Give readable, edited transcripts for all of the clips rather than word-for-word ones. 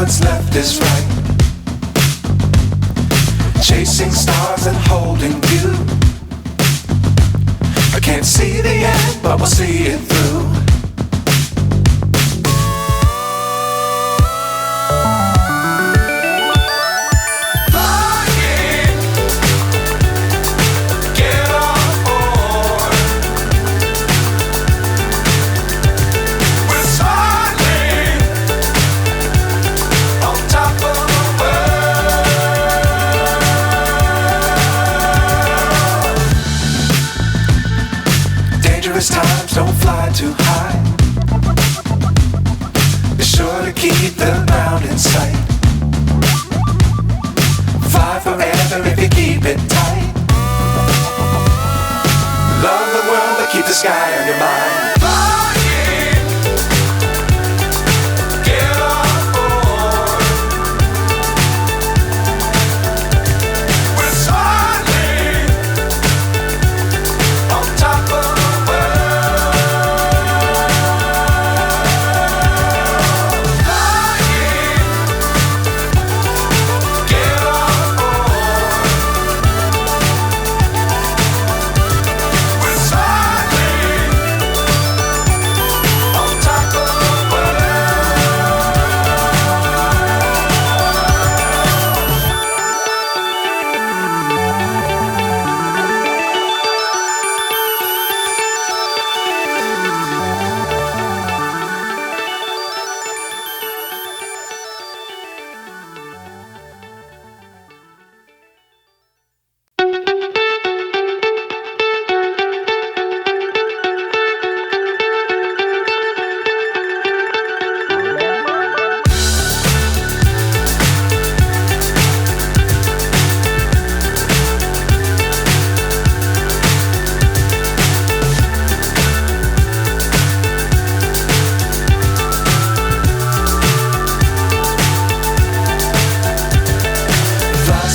what's left is right. Chasing stars and holding you. I can't see the end, but we'll see it through. Times don't fly too high. Be sure to keep the ground in sight. Fly forever if you keep it tight. Love the world but keep the sky on your mind.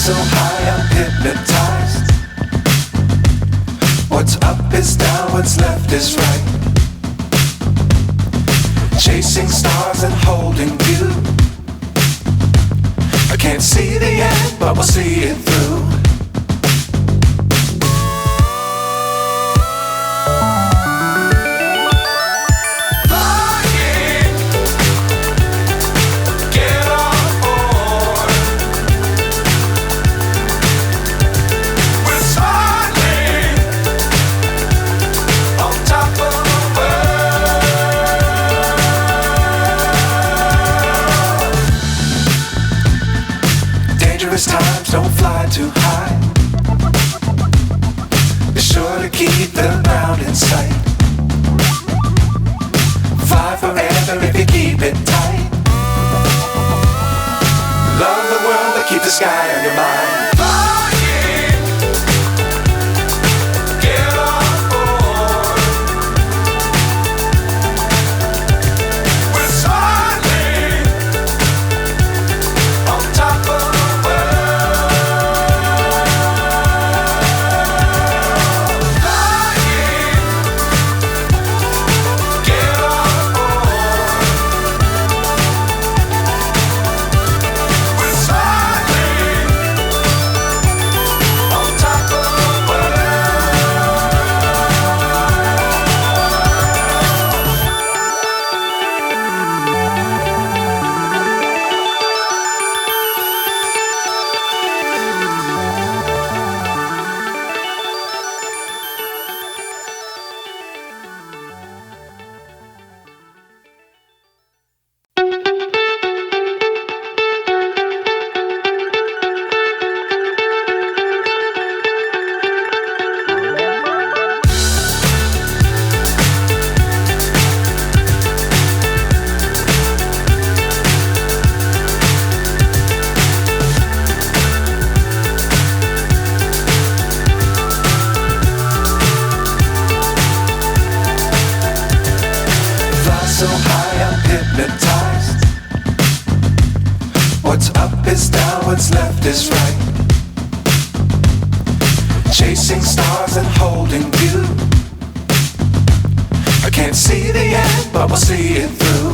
So high I'm hypnotized. What's up is down, what's left is right. Chasing stars and holding you. I can't see the end, but we'll see it through. Times don't fly too high. Be sure to keep the ground in sight. Fly forever if you keep it tight. Love the world but keep the sky on your mind. So high I'm hypnotized. What's up is down, what's left is right. Chasing stars and holding you. I can't see the end, but we'll see it through.